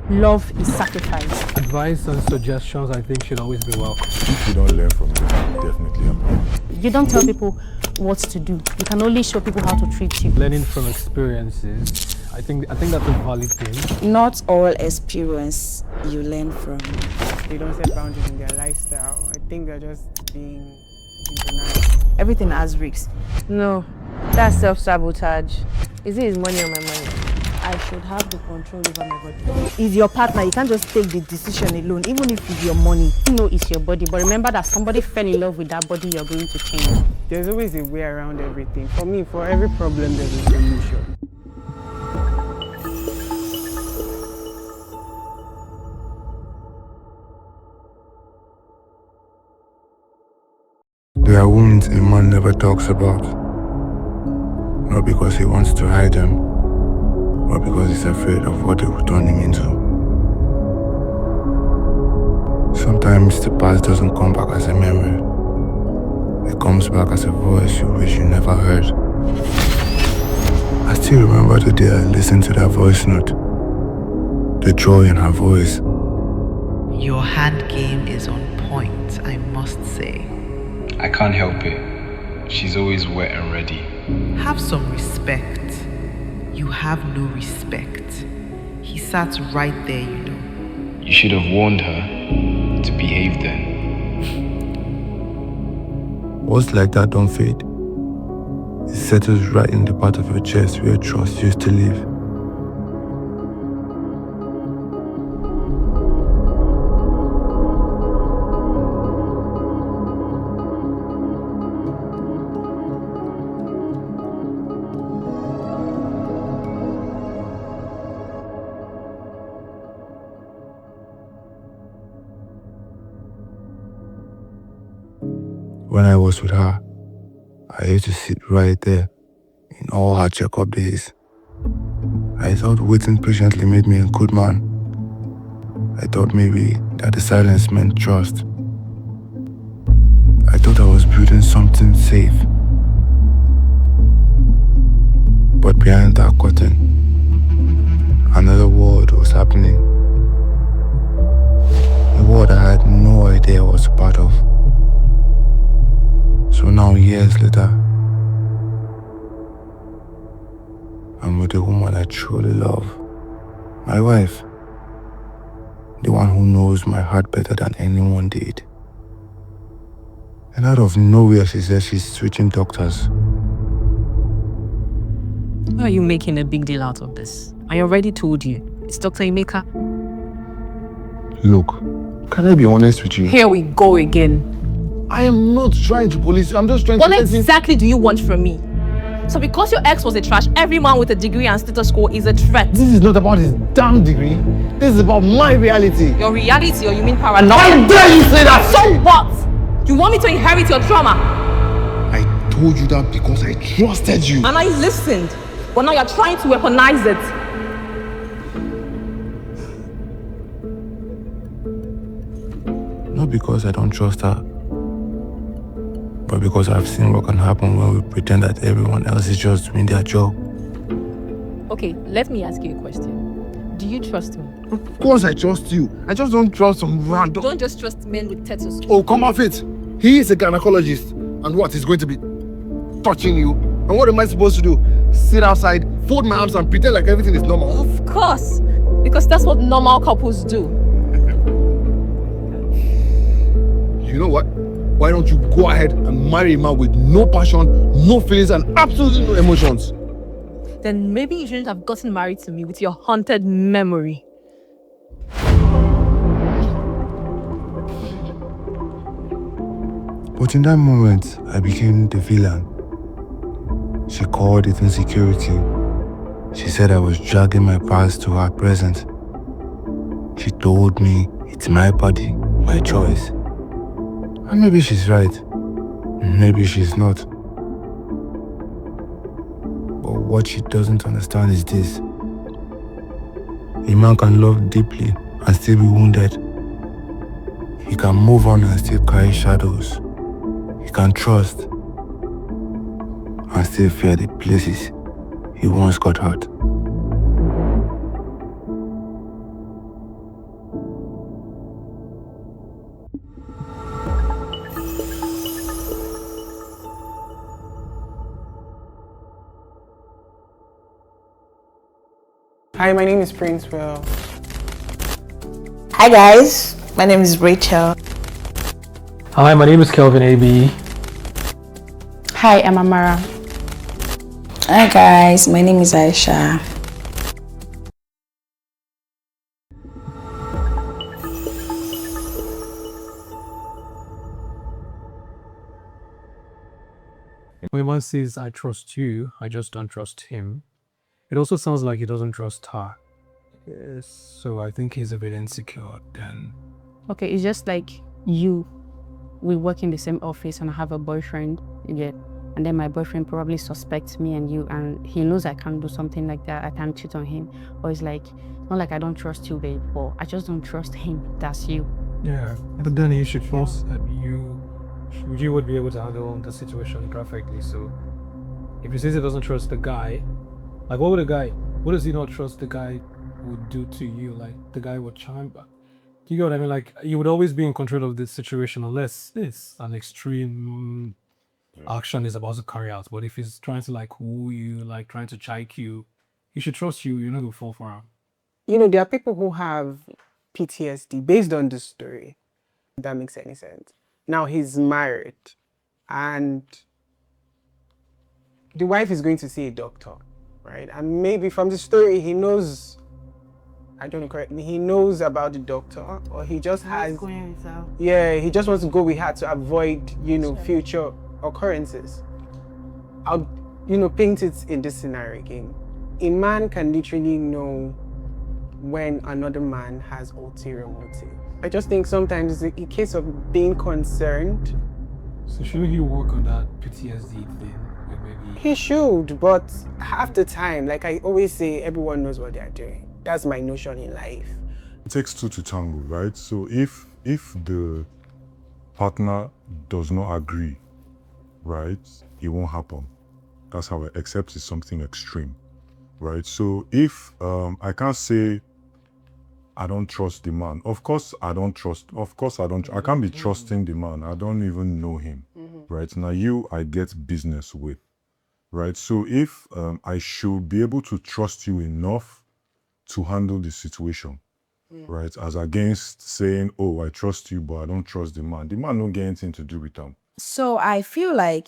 Love is sacrifice. Advice and suggestions, I think, should always be welcome. If you don't learn from them, definitely I'm wrong. You don't tell people what to do. You can only show people how to treat you. Learning from experiences, I think that's a valid thing. Not all experience you learn from. They don't set boundaries in their lifestyle. I think they're just being in denial. Everything has risks. No, that's self-sabotage. Is it his money or my money? I should have the control over my body. It's your partner. You can't just take the decision alone, even if it's your money. You know it's your body, but remember that somebody fell in love with that body you're going to change. There's always a way around everything. For me, for every problem, there's a solution. There are wounds a man never talks about. Not because he wants to hide them, but because he's afraid of what they will turn him into. Sometimes the past doesn't come back as a memory. It comes back as a voice you wish you never heard. I still remember the day I listened to that voice note. The joy in her voice. Your hand game is on point, I must say. I can't help it. She's always wet and ready. Have some respect. You have no respect. He sat right there, you know. You should have warned her to behave then. Words like that don't fade. It settles right in the part of your chest where trust used to live. When I was with her, I used to sit right there in all her checkup days. I thought waiting patiently made me a good man. I thought maybe that the silence meant trust. I thought I was building something safe. But behind that curtain, another world was happening. A world I had no idea I was a part of. So now, years later, I'm with the woman I truly love. My wife. The one who knows my heart better than anyone did. And out of nowhere, she says she's switching doctors. Why are you making a big deal out of this? I already told you. It's Dr. Emeka. Look, can I be honest with you? Here we go again. I am not trying to police you. I'm just trying What to... exactly do you want from me? So because your ex was a trash, every man with a degree and status quo is a threat. This is not about his damn degree. This is about my reality. Your reality, or you mean paranoia? How dare you say that? So what? You want me to inherit your trauma? I told you that because I trusted you. And I listened. But now you're trying to weaponize it. Not because I don't trust her, but because I've seen what can happen when we pretend that everyone else is just doing their job. Okay, let me ask you a question. Do you trust me? Of course I trust you. I just don't trust some random... Don't just trust men with tattoos. Oh, come off it. He is a gynecologist. And what, he's going to be touching you? And what am I supposed to do? Sit outside, fold my arms and pretend like everything is normal? Of course, because that's what normal couples do. You know what? Why don't you go ahead and marry a man with no passion, no feelings, and absolutely no emotions? Then maybe you shouldn't have gotten married to me with your haunted memory. But in that moment, I became the villain. She called it insecurity. She said I was dragging my past to her present. She told me it's my body, my choice. And maybe she's right. Maybe she's not. But what she doesn't understand is this. A man can love deeply and still be wounded. He can move on and still carry shadows. He can trust and still fear the places he once got hurt. Hi, my name is Prince Will. Hi guys, my name is Rachel. Hi, my name is Kelvin AB. Hi, I'm Amara. Hi guys, my name is Aisha. When one says, I trust you, I just don't trust him, it also sounds like he doesn't trust her. Yes, so I think he's a bit insecure then. Okay, it's just like you. We work in the same office and I have a boyfriend, yeah. And then my boyfriend probably suspects me and you, and he knows I can't do something like that. I can't cheat on him. Or it's like, not like I don't trust you, babe, but I just don't trust him. That's you. Yeah, but then he should trust that you would be able to handle the situation perfectly. So if he says he doesn't trust the guy, like what does he not trust the guy would do to you? Like the guy would charm back. Do you get what I mean? Like you would always be in control of this situation unless it's an extreme action is about to carry out. But if he's trying to like woo you, like trying to chike you, he should trust you. You're not gonna fall for him. You know, there are people who have PTSD based on this story. If that makes any sense. Now he's married and the wife is going to see a doctor, right? And maybe from the story, he knows, I don't know correctly, he knows about the doctor, or he just has, yeah, he just wants to go with her to avoid, you know, future occurrences. I'll, you know, paint it in this scenario again. A man can literally know when another man has ulterior motive. I just think sometimes it's a case of being concerned. So shouldn't he work on that PTSD thing? Maybe He should, but half the time, like I always say, everyone knows what they're doing. That's my notion in life. It takes two to tango, right? So if the partner does not agree, right, it won't happen. That's how I accept it's something extreme, right? So if I can't say I don't trust the man. Of course I can't be trusting the man. I don't even know him, right? Now you, I get business with, right? So if I should be able to trust you enough to handle the situation, right? As against saying, oh, I trust you, but I don't trust the man. The man don't get anything to do with them. So I feel like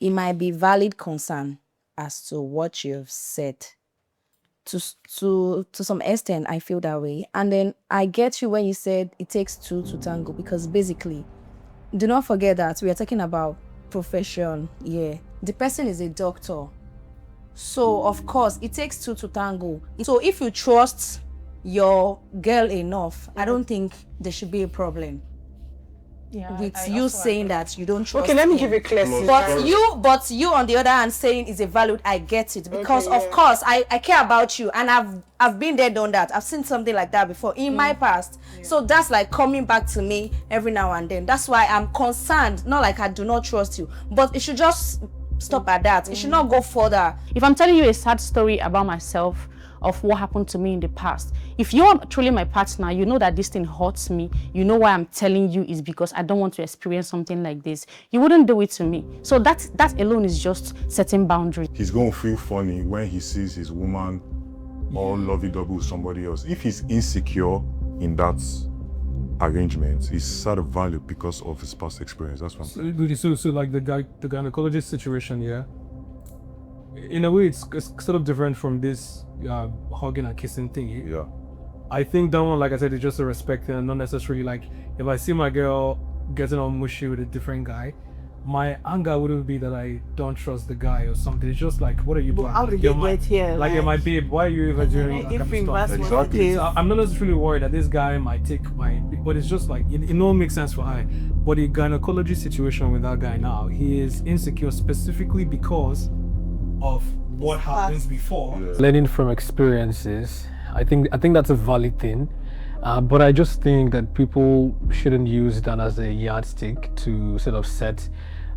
it might be valid concern as to what you've said. To some extent, I feel that way. And then I get you when you said it takes two to tango, because basically, do not forget that we are talking about profession. Yeah, the person is a doctor. So of course, it takes two to tango. So if you trust your girl enough, I don't think there should be a problem. Yeah, With you saying that you don't trust Okay, let me him. give you clear But you on the other hand saying is a valid, I get it, because of course I care about you, and I've been there, done that. I've seen something like that before in my past. So that's like coming back to me every now and then. That's why I'm concerned. Not like I do not trust you, but it should just stop at that. It should not go further. If I'm telling you a sad story about myself, of what happened to me in the past, if you're truly my partner, you know that this thing hurts me, you know why I'm telling you is because I don't want to experience something like this. You wouldn't do it to me. So that alone is just setting boundaries. He's going to feel funny when he sees his woman all lovey-dovey with somebody else. If he's insecure in that arrangement, he's sort of valued because of his past experience. That's what I'm saying. So like the gynecologist situation, yeah. In a way, it's sort of different from this hugging and kissing thing. Yeah. I think that one, like I said, is just a respect thing and not necessarily like if I see my girl getting all mushy with a different guy, my anger wouldn't be that I don't trust the guy or something. It's just like, what are you doing? How did you get here? Like, my babe, why are you even doing that kind of stuff? Exactly. So I'm not necessarily worried that this guy might take my, but it's just like, it all makes sense for her. But the gynecology situation with that guy now, he is insecure specifically because of what happens before. Yeah. Learning from experiences, I think that's a valid thing. But I just think that people shouldn't use that as a yardstick to sort of set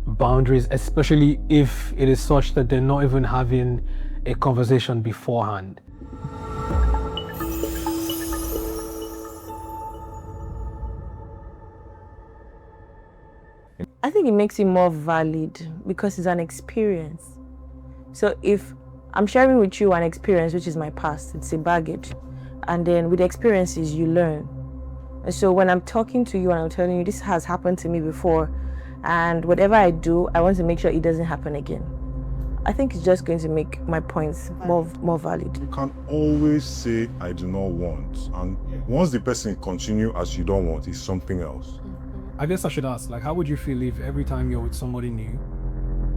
boundaries, especially if it is such that they're not even having a conversation beforehand. I think it makes it more valid because it's an experience. So if I'm sharing with you an experience, which is my past. It's a baggage. And then with experiences, you learn. And so when I'm talking to you and I'm telling you this has happened to me before, and whatever I do, I want to make sure it doesn't happen again. I think it's just going to make my points more valid. You can always say, I do not want. And once the person continue as you don't want, it's something else. I guess I should ask, like, how would you feel if every time you're with somebody new,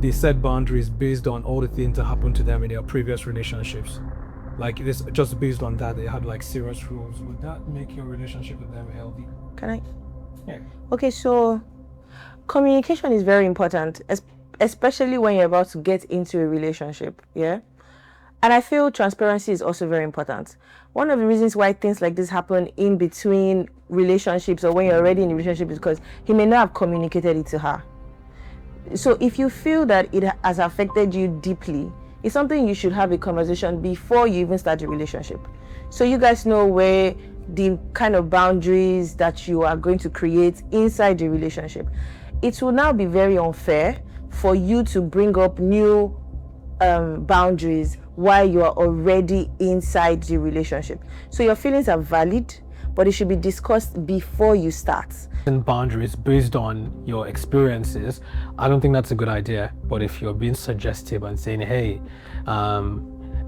they set boundaries based on all the things that happened to them in their previous relationships? Like, this just based on that, they had like serious rules. Would that make your relationship with them healthy? Can I? Yeah. Okay, so communication is very important, especially when you're about to get into a relationship, yeah? And I feel transparency is also very important. One of the reasons why things like this happen in between relationships or when you're already in a relationship is because he may not have communicated it to her. So if you feel that it has affected you deeply, it's something you should have a conversation before you even start the relationship. So you guys know where the kind of boundaries that you are going to create inside the relationship. It will now be very unfair for you to bring up new boundaries while you are already inside the relationship. So your feelings are valid, but it should be discussed before you start. And boundaries based on your experiences, I don't think that's a good idea. But if you're being suggestive and saying, hey,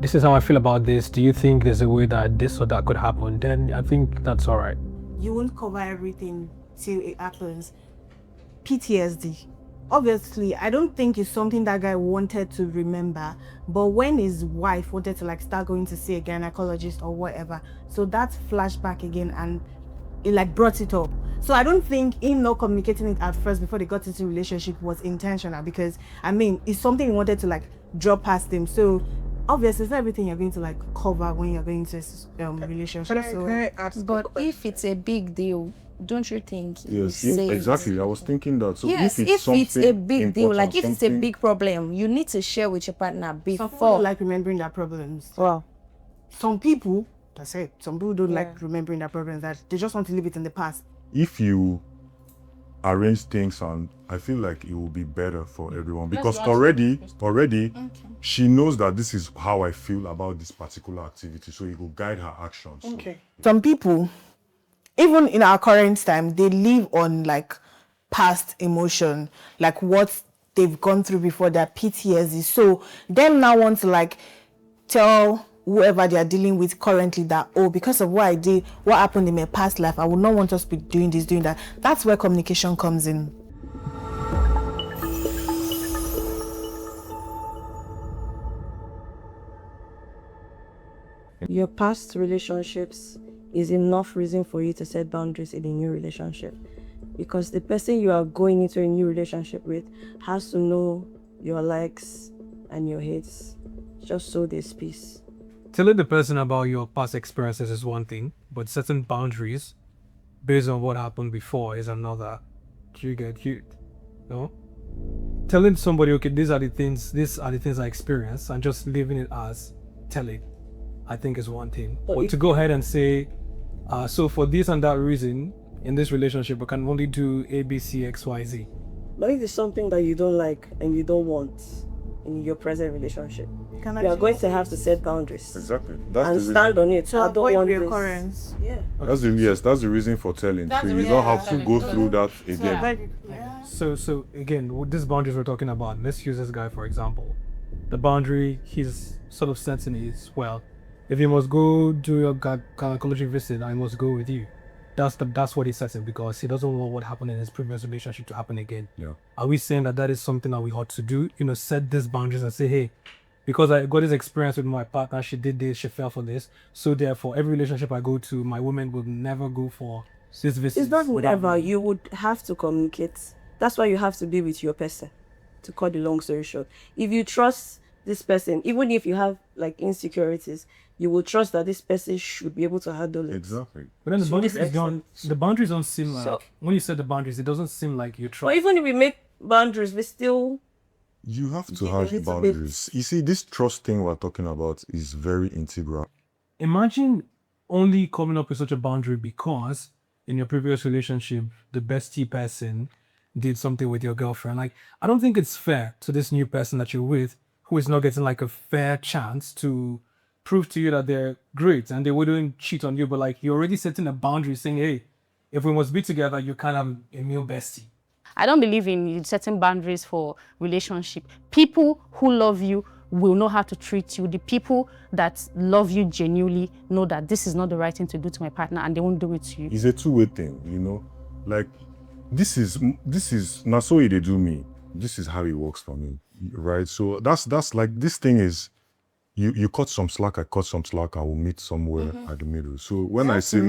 this is how I feel about this, do you think there's a way that this or that could happen, then I think that's all right. You won't cover everything till it happens. PTSD. Obviously, I don't think it's something that guy wanted to remember, but when his wife wanted to like start going to see a gynecologist or whatever, so that flashback again and it like brought it up. So I don't think him not communicating it at first before they got into a relationship was intentional, because I mean it's something he wanted to like drop past him. So obviously it's not everything you're going to like cover when you're going to a relationship. But if it's a big deal, don't you think? Yes, exactly. I was thinking that. So yes, if it's a big deal, like if it's a big problem, you need to share with your partner before. Some people like remembering their problems. Wow. Some people, that's it. Some people don't like remembering their problems. That they just want to leave it in the past. If you arrange things, and I feel like it will be better for everyone, because already she knows that this is how I feel about this particular activity, so it will guide her actions. Okay. Some people, even in our current time, they live on like past emotion, like what they've gone through before, their PTSD. So them now want to like tell whoever they are dealing with currently that, oh, because of what I did, what happened in my past life, I would not want us to be doing this, doing that. That's where communication comes in. Your past relationships is enough reason for you to set boundaries in a new relationship, because the person you are going into a new relationship with has to know your likes and your hates, just so there's peace. Telling the person about your past experiences is one thing, but setting boundaries based on what happened before is another. Do you get you? No? Telling somebody, okay, these are the things I experienced, and just leaving it as telling, I think is one thing. But to go ahead and say, so for this and that reason, in this relationship, I can only do A, B, C, X, Y, Z. But if it's something that you don't like and you don't want in your present relationship, you are going to have to set boundaries. Exactly. And stand on it. So I don't want reoccurrence. Yeah. That's the reason for telling. So you don't have to go through that again. So again, with these boundaries we're talking about, let's use this guy for example. The boundary he's sort of setting is, well, if you must go do your gynecology visit, I must go with you. That's what he's setting, because he doesn't want what happened in his previous relationship to happen again. Yeah. Are we saying that is something that we ought to do? Set these boundaries and say, hey, because I got this experience with my partner, she did this, she fell for this. So therefore, every relationship I go to, my woman will never go for this visit. It's not whatever. You would have to communicate. That's why you have to be with your person, to cut the long story short. If you trust this person, even if you have like insecurities, you will trust that this person should be able to handle it. Exactly. But then the boundaries don't seem like, when you set the boundaries, it doesn't seem like you trust. But even if we make boundaries, we still... You have to have boundaries. You see, this trust thing we're talking about is very integral. Imagine only coming up with such a boundary because in your previous relationship, the bestie person did something with your girlfriend. Like, I don't think it's fair to this new person that you're with who is not getting like a fair chance to prove to you that they're great and they wouldn't cheat on you, but like you're already setting a boundary saying, hey, if we must be together, you can't have a male bestie. I don't believe in setting boundaries for relationship. People who love you will know how to treat you. The people that love you genuinely know that this is not the right thing to do to my partner, and they won't do it to you. It's a two-way thing, you know. Like this is not so they do me. This is how it works for me, right? So that's like this thing is you cut some slack, I cut some slack, I will meet somewhere at the middle. So when I say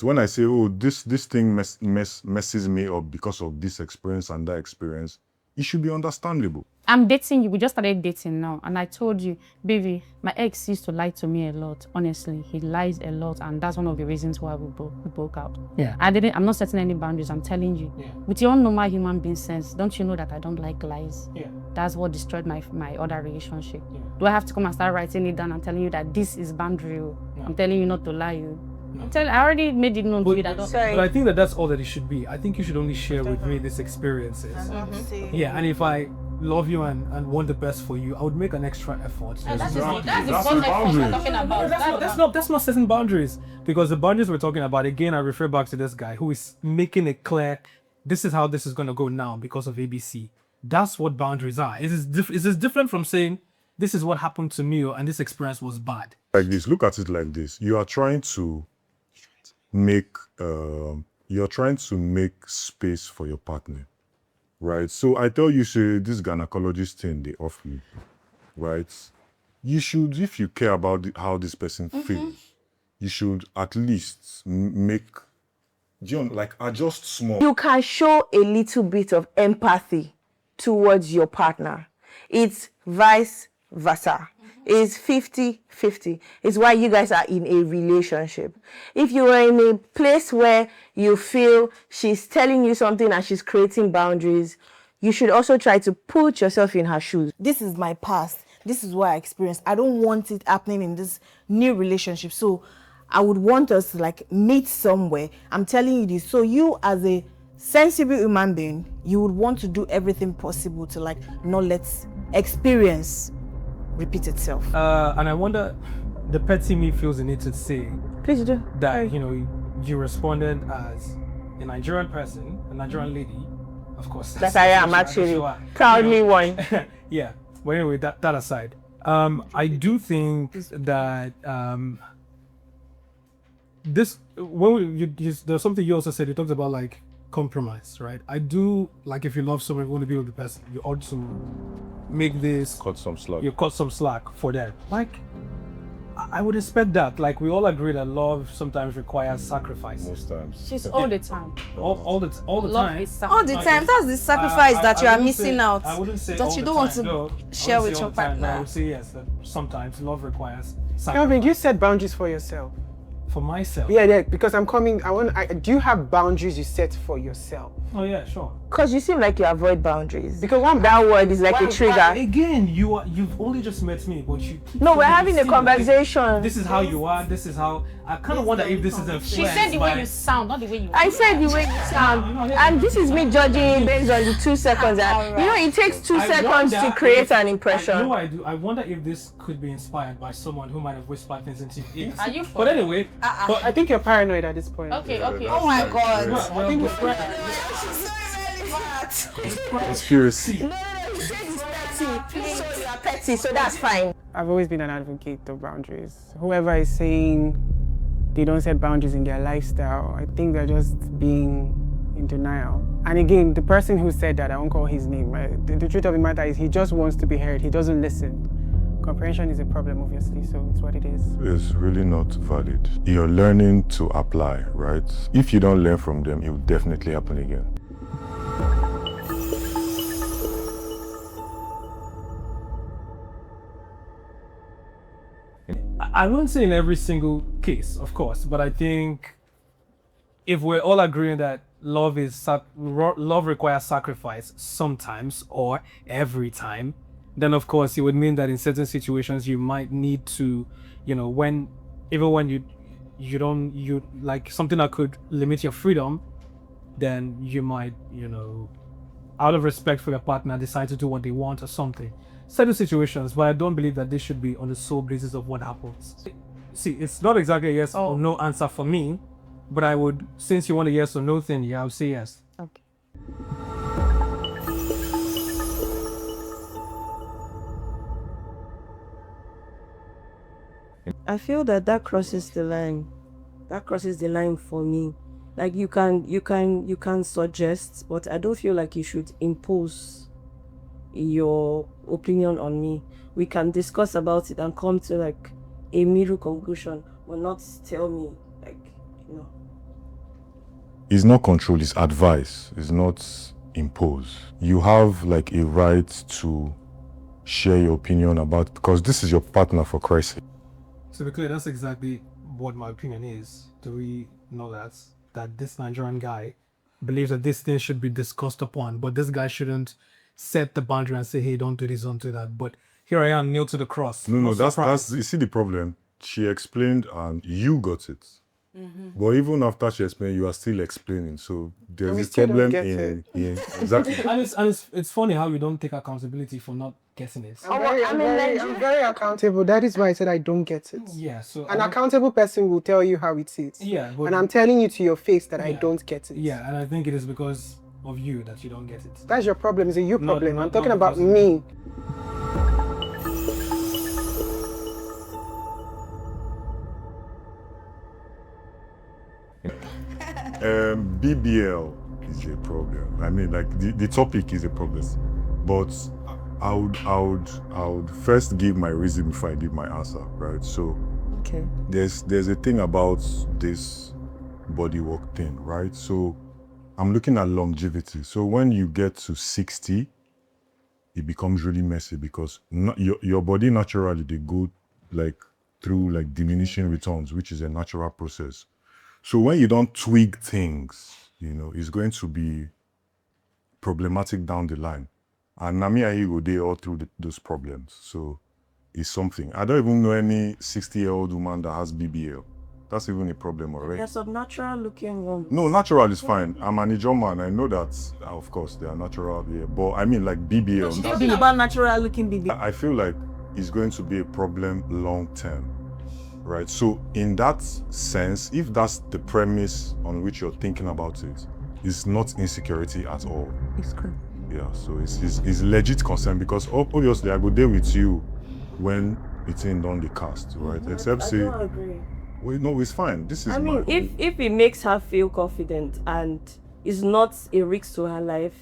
when I say, oh, this thing messes me up because of this experience and that experience, it should be understandable. I'm dating you. We just started dating now. And I told you, baby, my ex used to lie to me a lot. Honestly, he lies a lot. And that's one of the reasons why we broke out. Yeah. I'm not setting any boundaries. I'm telling you. Yeah. With your own normal human being sense, don't you know that I don't like lies? Yeah. That's what destroyed my other relationship. Yeah. Do I have to come and start writing it down and telling you that this is boundary? No. I'm telling you not to lie. No. I already made it known to you that. But I think that's all that it should be. I think you should only share with me these experiences. Yeah, and if I love you and want the best for you, I would make an extra effort. That's the boundary we're talking about. That's not setting boundaries, because the boundaries we're talking about, again, I refer back to this guy who is making it clear, this is how this is going to go now because of ABC. That's what boundaries are. It is different from saying, this is what happened to me and this experience was bad. Like this, look at it like this. You are trying to make space for your partner, right? So I tell you, say this gynecologist thing they offer you, right? You should, if you care about how this person feels, you should at least adjust small. You can show a little bit of empathy towards your partner. It's vice versa. It's 50-50. It's why you guys are in a relationship. If you are in a place where you feel she's telling you something and she's creating boundaries, you should also try to put yourself in her shoes. This is my past. This is what I experienced. I don't want it happening in this new relationship. So I would want us to like meet somewhere. I'm telling you this. So you, as a sensible human being, you would want to do everything possible to like not let experience repeat itself. And I wonder, the petty me feels the need to say, please do, that you responded as a Nigerian person, a Nigerian lady, of course. That I am actually proudly one. Yeah. But anyway, that aside, I do think that there's something you also said. You talked about like compromise, right? I do, like, if you love someone, you want to be with the person, you ought to make this cut some slack. You cut some slack for them. Like, I would expect that. Like, we all agree that love sometimes requires sacrifice. Most times. She's all the time. All the time. All the time. That's the sacrifice that you are missing out. I wouldn't say that you don't want to share with your partner. I would say yes, that sometimes love requires sacrifice. Calvin, you set boundaries for yourself. For myself? Yeah, because do you have boundaries you set for yourself? Oh yeah, sure. Because you seem like you avoid boundaries. Because that word is like a trigger. Again, you've only just met me, but you. No, we're having a conversation. This is how you are. This is how. I kind of wonder if this is a. She said the way you sound, not the way you. I said the way you sound, and this is me judging based on the 2 seconds. It takes 2 seconds to create an impression. No, I do. I wonder if this could be inspired by someone who might have whispered things into your ears. Are you? But anyway, but I think you're paranoid at this point. Okay. Oh my God. I think you're conspiracy. No, petty, so that's fine. I've always been an advocate of boundaries. Whoever is saying they don't set boundaries in their lifestyle, I think they're just being in denial. And again, the person who said that, I won't call his name. The truth of the matter is he just wants to be heard. He doesn't listen. Comprehension is a problem, obviously, so it's what it is. It's really not valid. You're learning to apply, right? If you don't learn from them, it will definitely happen again. I wouldn't say in every single case, of course, but I think if we're all agreeing that love requires sacrifice sometimes or every time, then of course it would mean that in certain situations you might need to, when you like something that could limit your freedom, then you might, out of respect for your partner, decide to do what they want or something. certain situations, but I don't believe that this should be on the sole basis of what happens. See, it's not exactly a yes or no answer for me, but I would, since you want a yes or no thing, yeah, I would say yes. Okay. I feel that crosses the line. That crosses the line for me. Like you can suggest, but I don't feel like you should impose your opinion on me. We can discuss about it and come to like a middle conclusion, but not tell me like, you know. It's not control, it's advice. It's not impose. You have like a right to share your opinion about, because this is your partner, for Christ's sake. To be clear, that's exactly what my opinion is. Do we know that this Nigerian guy believes that this thing should be discussed upon, but this guy shouldn't set the boundary and say, hey, don't do this, don't do that. But here I am, nailed to the cross. No, that's you see the problem. She explained and you got it. But even after she explained, you are still explaining. So there's a problem in exactly. and it's funny how we don't take accountability for not getting it. I'm very accountable. That is why I said I don't get it. Yeah, so an accountable person will tell you how it is. Yeah, but, and I'm telling you to your face that I don't get it. Yeah, and I think it is because of you that you don't get it. That's your problem. It's a you problem. I'm talking about me. BBL is a problem. I mean, like the topic is a problem, but I would first give my reason before I give my answer, right? So, okay, there's a thing about this body work thing, right? So, I'm looking at longevity. So when you get to 60, it becomes really messy because your body naturally they go like through like diminishing returns, which is a natural process. So when you don't tweak things, you know, it's going to be problematic down the line. And Nami and Higo, they all through those problems. So it's something. I don't even know any 60-year-old woman that has BBL. That's even a problem already. There's some natural looking ones. No, natural is fine. I'm an Ijo man. I know that, of course, they are natural. Yeah. But I mean, like BBL. She's talking about natural looking BBL. I feel like it's going to be a problem long term. Right, so in that sense, if that's the premise on which you're thinking about it, it's not insecurity at all. It's good. Yeah, so it's legit concern because obviously I go there with you when it's in on the cast, right? Except I say, don't agree. Well, no, it's fine. This is. I mean, if it makes her feel confident and is not a risk to her life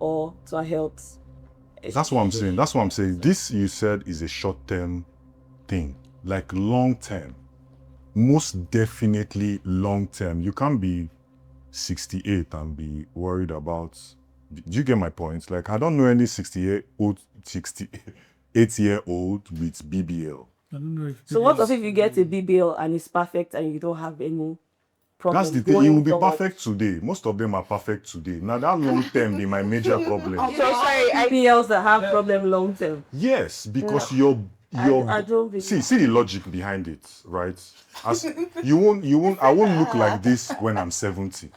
or to her health. That's what I'm saying. That's what I'm saying. This you said is a short-term thing. Like long term, most definitely long term. You can't be 68 and be worried about. Do you get my point? Like I don't know any 68-year-old with BBL. I don't know if so what if you get a BBL and it's perfect and you don't have any problem? That's the thing. It will be perfect today. Most of them are perfect today. Now that long term be my major problem. So sorry, BBLs that have problem long term. Yes, because I don't see the logic behind it, right? As I won't look like this when I'm 70.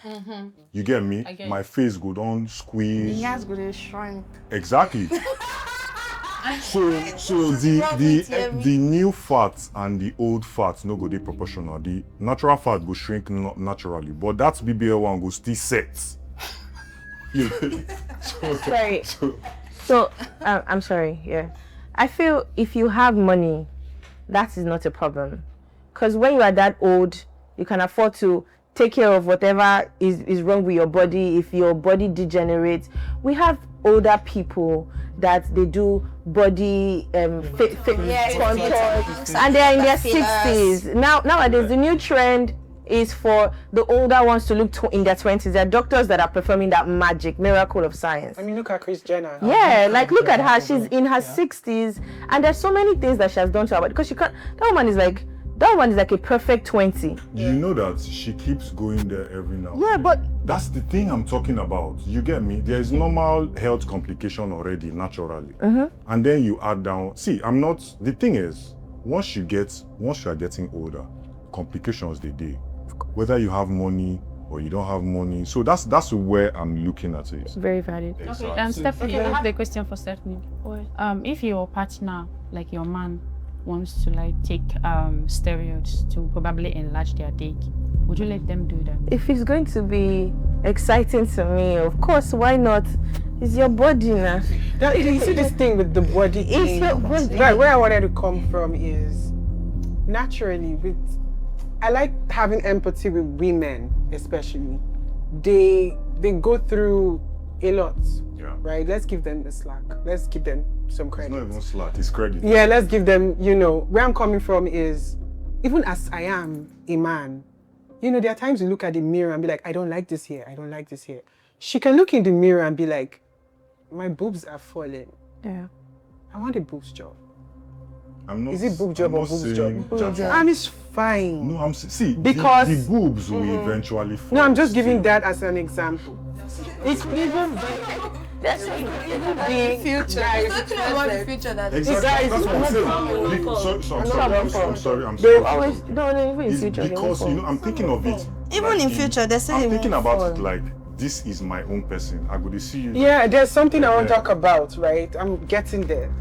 You get me? My face go down squeeze. Yes, go to shrink. Exactly. so the new fat and the old fat no go dey proportional. The natural fat go shrink naturally, but that BBL one go still set. I'm sorry. Yeah. I feel if you have money, that is not a problem. Because when you are that old, you can afford to take care of whatever is wrong with your body. If your body degenerates, we have older people that they do body contours and they're in their 60s. Nowadays, the new trend is for the older ones to look in their 20s. There are doctors that are performing that miracle of science. I mean, look at Kris Jenner. Yeah, like look at her. She's in her 60s, and there's so many things that she has done to her body because she can't. That woman is like a perfect 20. Do you know that she keeps going there every now? Yeah, but that's the thing I'm talking about. You get me? There is normal health complication already naturally, and then you add down. See, I'm not. The thing is, once you are getting older, complications they do. Whether you have money or you don't have money. So that's where I'm looking at it. Very valid. Exactly. Okay, Stephanie, I have a question for Stephanie. If your partner, like your man, wants to like take steroids to probably enlarge their dick, would you let them do that? If it's going to be exciting to me, of course, why not? It's your body now. You see this thing with the body thing? It's your body. Right, where I wanted to come from is naturally I like having empathy with women, especially. They go through a lot. Yeah. Right? Let's give them the slack. Let's give them some credit. It's not even slack, it's credit. Yeah, let's give them, where I'm coming from is, even as I am a man, there are times you look at the mirror and be like, I don't like this here, I don't like this here. She can look in the mirror and be like, my boobs are falling. Yeah. I want a boobs job. Is Is it boob job or boobs job? And it's fine. No, see, because the boobs will eventually fall. No, I'm just giving that as an example. It's even That's the future. The future that is. Exactly, that's what I'm saying. I'm sorry. They always even in future. Because I'm thinking of it. Even in future, they say I'm thinking about it like this is my own person. I go to see you. Yeah, there's something I want to talk about, right? I'm getting there.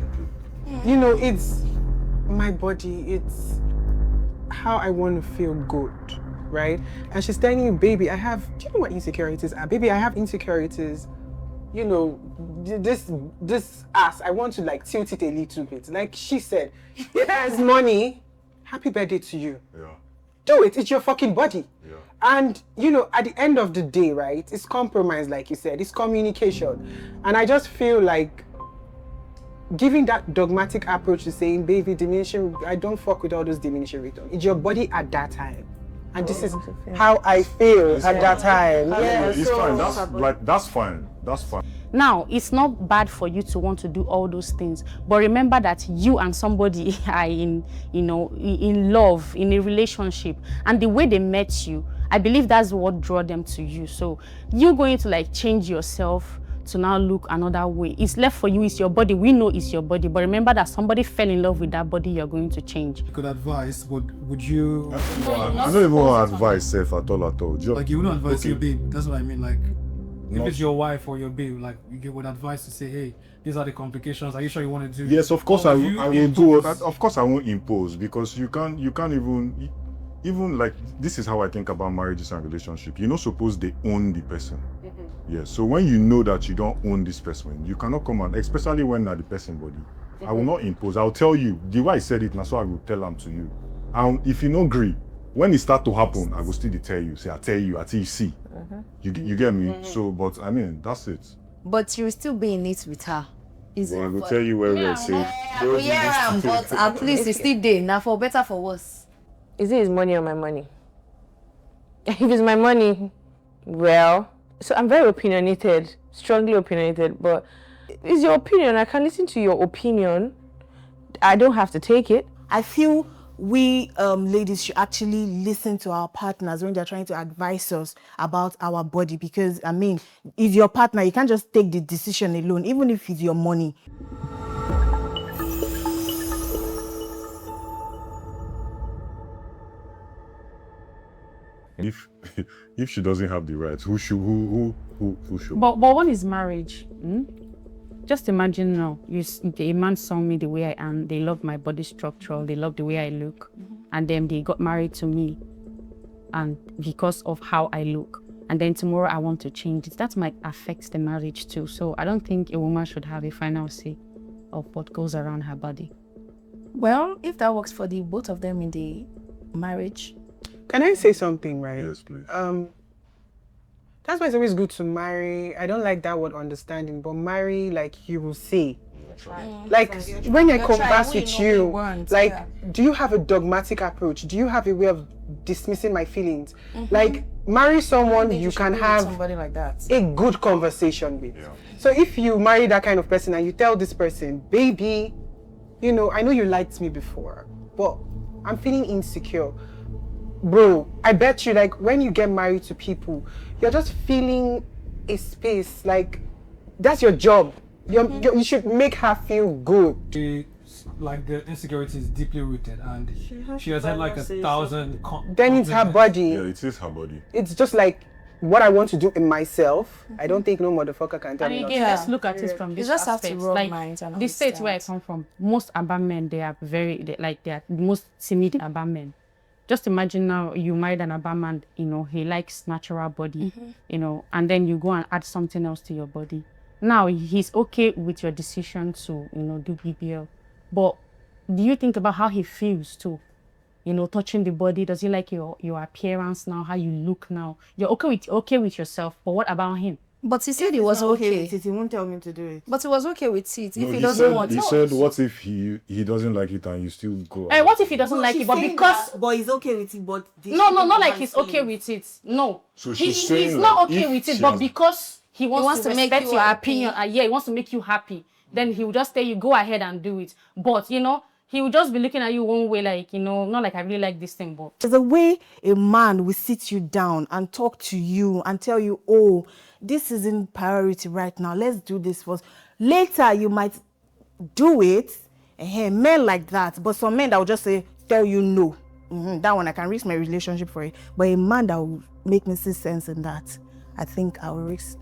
It's my body. It's how I want to feel good, right? And she's telling me, baby, do you know what insecurities are? Baby, I have insecurities. This ass, I want to like tilt it a little bit. Like she said, there's money. Happy birthday to you. Yeah. Do it. It's your fucking body. Yeah. And, at the end of the day, right, it's compromise, like you said. It's communication. And I just feel like giving that dogmatic approach to saying, baby, I don't fuck with all those diminishing returns. It's your body at that time. And this is how I feel at that time. Yeah, it's fine. That's fine. That's fine. Now, it's not bad for you to want to do all those things, but remember that you and somebody are in love, in a relationship, and the way they met you, I believe that's what drew them to you. So you're going to like change yourself to now look another way. It's left for you, it's your body. We know it's your body, but remember that somebody fell in love with that body you're going to change. Good advice, would you... I don't even want advice, safe at all. Like you wouldn't advise your babe, that's what I mean, like... If it's your wife or your babe, like you would advise to say, hey, these are the complications. Are you sure you want to do? Yes, of course I will do it. Of course I won't impose, because you can't even like, this is how I think about marriages and relationships. You're not supposed to own the person. Yeah. So when you know that you don't own this person, you cannot come and, especially when not the person body. I will not impose. I'll tell you the way I said it, and so I will tell them to you. And if you don't agree, when it start to happen, I will still tell you. Say I tell you until you see. You get me? So, but I mean, that's it. But you will still be in it with her. Well, I will tell you where we're safe. Yeah, but at least it's still there. Now for better, for worse. Is it his money or my money? If it's my money, well, so I'm very opinionated, strongly opinionated, but it's your opinion. I can listen to your opinion. I don't have to take it. I feel we ladies should actually listen to our partners when they're trying to advise us about our body, because I mean, if your partner, you can't just take the decision alone, even if it's your money. If she doesn't have the rights, who should? But what is marriage? Just imagine now, a man saw me the way I am, they love my body structure, they love the way I look, and then they got married to me, and because of how I look, and then tomorrow I want to change it, that might affect the marriage too. So I don't think a woman should have a final say of what goes around her body. Well, if that works for the both of them in the marriage. Can I say something, right? Yes, please. That's why it's always good to marry. I don't like that word understanding, but marry, like you will see. Like when I converse with you, do you have a dogmatic approach? Do you have a way of dismissing my feelings? Like marry someone you can have somebody like that. a good conversation with. Yeah. So if you marry that kind of person and you tell this person, baby, I know you liked me before, but I'm feeling insecure. Bro, I bet you, like, when you get married to people, you're just feeling a space, like, that's your job. You should make her feel good. Like, the insecurity is deeply rooted, and she has had like 1,000... Then it's her body. Yeah, it is her body. It's just like, what I want to do in myself, I don't think no motherfucker can tell And me not again, to. let's look at it from this You just have to aspect. rub Like minds and the state where I understand. come from, most urban men, they are the most timid urban men. Just imagine now you married an urban man, he likes natural body, and then you go and add something else to your body. Now he's okay with your decision to, do BBL. But do you think about how he feels too? Touching the body. Does he like your appearance now, how you look now? You're okay with yourself, but what about him? But he said he was okay. with it, he won't tell me to do it. But he was okay with it. No, If he doesn't want he it. said, what if he doesn't like it and you still go? Hey, what if he doesn't like it? But because but he's okay with it, but no, not like he's okay with it. No, So she's saying he's not like, okay if with it, she but has- because he wants to make respect you your happy. opinion. He wants to make you happy. Then he will just tell you, go ahead and do it. But he will just be looking at you one way, like not like I really like this thing, but there's a way a man will sit you down and talk to you and tell you, oh, this isn't priority right now. Let's do this first. Later, you might do it. Men like that. But some men that will just tell you no. That one, I can risk my relationship for it. But a man that will make me see sense in that, I think I will risk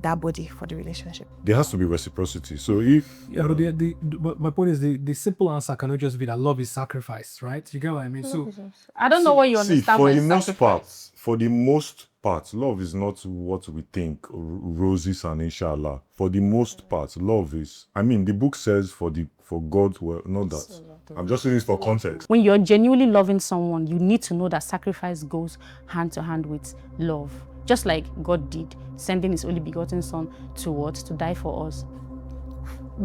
that body for the relationship. There has to be reciprocity. So if Yeah, but my point is the simple answer cannot just be that love is sacrifice, right? You get what I mean? So I don't know what you see, understand by sacrifice. for the most part, love is not what we think, roses and inshallah. For the most part, love is, the book says for God, well, not that. I'm just saying this for context. When you're genuinely loving someone, you need to know that sacrifice goes hand to hand with love. Just like God did, sending his only begotten son to die for us.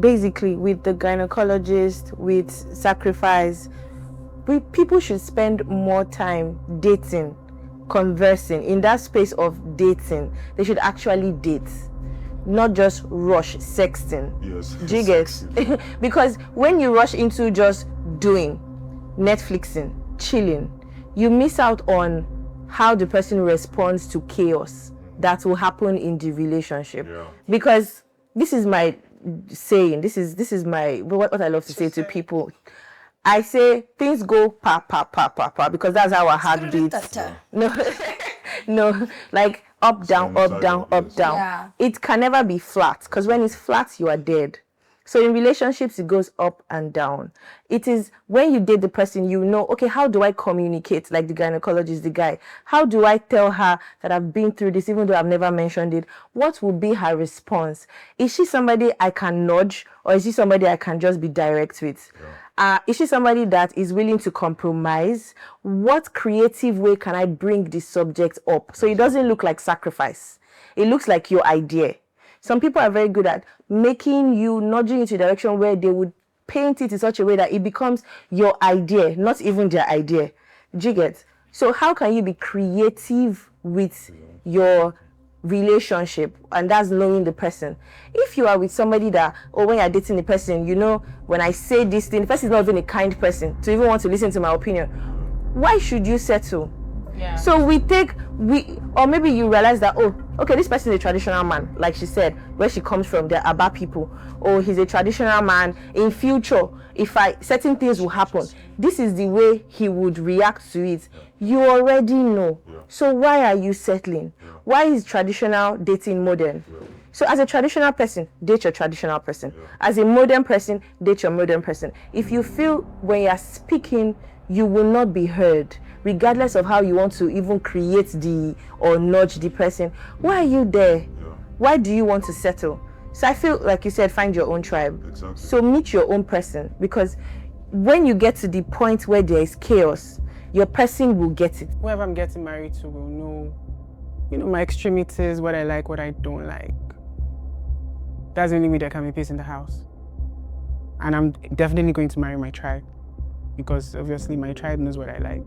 Basically, with the gynecologist, with sacrifice, people should spend more time dating, conversing. In that space of dating, they should actually date, not just rush sexting. Yes. Do you get? Because when you rush into just doing, Netflixing, chilling, you miss out on how the person responds to chaos that will happen in the relationship. Yeah. Because this is my saying, this is my what I love to say to people. I say things go pa pa pa pa pa because that's how our heart beats. No, like up down, up down, up down. Yeah. It can never be flat because when it's flat, you are dead. So in relationships, it goes up and down. It is when you date the person, okay, how do I communicate? Like the gynecologist, the guy. How do I tell her that I've been through this, even though I've never mentioned it? What will be her response? Is she somebody I can nudge, or is she somebody I can just be direct with? Is she somebody that is willing to compromise? What creative way can I bring this subject up so it doesn't look like sacrifice? It looks like your idea. Some people are very good at nudging you into a direction where they would paint it in such a way that it becomes your idea, not even their idea. Do you get? So how can you be creative with your relationship? And that's knowing the person. If you are with somebody that, when you're dating the person, when I say this thing, the person is not even a kind person to even want to listen to my opinion. Why should you settle? Yeah. So or maybe you realize that, okay, this person is a traditional man, like she said, where she comes from, they're Aba people. He's a traditional man. In future, certain things will happen, this is the way he would react to it. You already know. So why are you settling? Why is traditional dating modern? So as a traditional person, date your traditional person. As a modern person, date your modern person. If you feel when you're speaking, you will not be heard, regardless of how you want to even create or nudge the person, why are you there? Why do you want to settle? So I feel like you said, find your own tribe. Exactly. So meet your own person, because when you get to the point where there is chaos, your person will get it. Whoever I'm getting married to will know, my extremities, what I like, what I don't like. That's the only way there can be peace in the house. And I'm definitely going to marry my tribe, because obviously my tribe knows what I like.